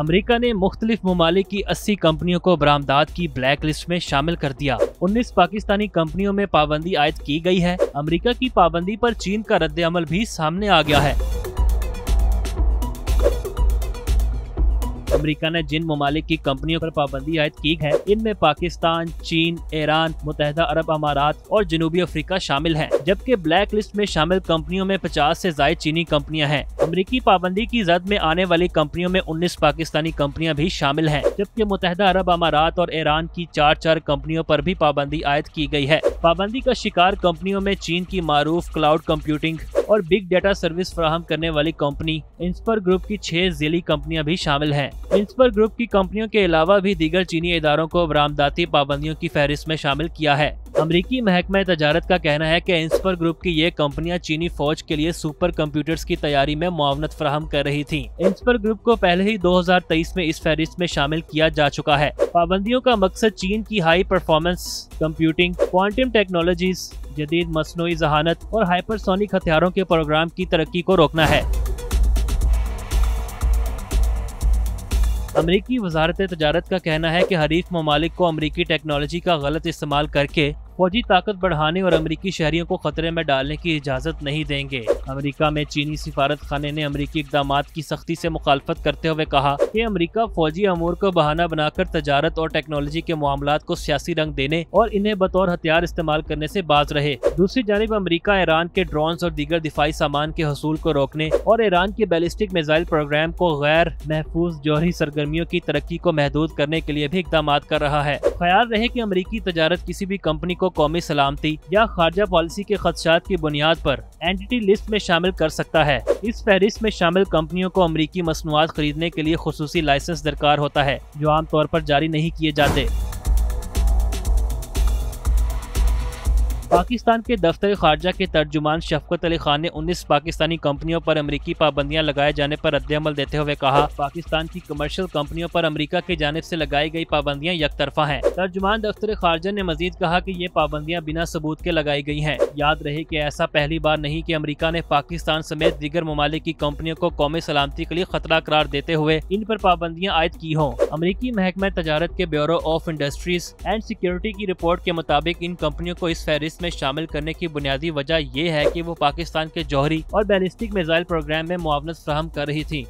America ने मुख्तलिफ ममालिक की 80 कंपनियों को बरामदात की ब्लैक लिस्ट में शामिल कर दिया। 19 पाकिस्तानी कंपनियों में पाबंदी आयद की गई है। अमेरिका की पाबंदी पर चीन का रद्द-ए-अमल भी सामने आ गया है। अमेरिका ने जिन ममालिक की कंपनियों पर पाबंदी आयद की है, इनमें पाकिस्तान, चीन, ईरान, मुत्तहिदा अरब अमारात और जनूबी अफ्रीका शामिल हैं। जबकि ब्लैक लिस्ट में शामिल कंपनियों में 50 से ज्यादा चीनी कंपनियां हैं। अमेरिकी पाबंदी की जद में आने वाली कंपनियों में 19 पाकिस्तानी कंपनियां भी शामिल हैं, जबकि मुत्तहिदा अरब अमारात और ईरान की 4 कंपनियों पर भी पाबंदी आयद की गई है। पाबंदी का शिकार कंपनियों में चीन की मारूफ क्लाउड कंप्यूटिंग और बिग डाटा सर्विस फराहम करने वाली कंपनी इंस्पर ग्रुप की 6 ज़ेली कंपनियां भी शामिल हैं। इंस्पर ग्रुप की कंपनियों के अलावा भी दीगर चीनी इदारों को बरामदाती पाबंदियों की फहरिस्त में शामिल किया है। अमरीकी महकमा तजारत का कहना है कि इंस्पर ग्रुप की ये कंपनियां चीनी फौज के लिए सुपर कंप्यूटर्स की तैयारी में मुआवनत फराहम कर रही थीं। इंस्पर ग्रुप को पहले ही 2023 में इस फहरिस्त में शामिल किया जा चुका है। पाबंदियों का मकसद चीन की high performance computing, quantum technologies, जदीद मसनूई जहानत और हाइपरसोनिक हथियारों के प्रोग्राम की तरक्की को रोकना है। अमरीकी वजारत तजारत का कहना है कि हरीफ ममालिक को अमरीकी टेक्नोलॉजी का गलत इस्तेमाल करके फौजी ताकत बढ़ाने और अमरीकी शहरियों को खतरे में डालने की इजाज़त नहीं देंगे। अमरीका में चीनी सिफारत खाने ने अमरीकी इक़दामात की सख्ती से मुखालफत करते हुए कहा कि अमरीका फौजी अमूर को बहाना बनाकर तजारत और टेक्नोलॉजी के मामलात को सियासी रंग देने और इन्हें बतौर हथियार इस्तेमाल करने से बाज रहे। दूसरी जानिब अमरीका ईरान के ड्रोन्स और दीगर दिफाई सामान के हसूल को रोकने और ईरान के बैलिस्टिक मिसाइल प्रोग्राम को गैर महफूज जौहरी सरगर्मियों की तरक्की को महदूद करने के लिए भी इक़दाम कर रहा है। ख्याल रहे कि अमरीकी तजारत किसी भी कंपनी को कौमी सलामती या खारजा पॉलिसी के खदशात की बुनियाद पर एंटिटी लिस्ट में शामिल कर सकता है। इस फहरिस्त में शामिल कंपनियों को अमरीकी मसनूआत खरीदने के लिए खुसूसी लाइसेंस दरकार होता है, जो आमतौर पर जारी नहीं किए जाते। पाकिस्तान के दफ्तर खारजा के तर्जुमान शफकत अली खान ने 19 पाकिस्तानी कंपनियों पर अमरीकी पाबंदियां लगाए जाने पर रद्द-ए-अमल देते हुए कहा, पाकिस्तान की कमर्शियल कंपनियों पर अमरीका की जानिब से लगाई गई पाबंदियां यकतरफा हैं। तर्जुमान दफ्तर खारजा ने मजीद कहा कि ये पाबंदियां बिना सबूत के लगाई गई हैं। याद रहे कि ऐसा पहली बार नहीं कि अमरीका ने पाकिस्तान समेत दीगर ममालिक की कंपनियों को कौमी सलामती के लिए खतरा करार देते हुए इन पर पाबंदियां आयद की हों। अमरीकी महकमा तजारत के bureau of industries and security की रिपोर्ट के मुताबिक इन कंपनियों को इस फहरिस्त में शामिल करने की बुनियादी वजह यह है कि वो पाकिस्तान के जौहरी और बैलिस्टिक मिसाइल प्रोग्राम में मुआवनत फराहम कर रही थी।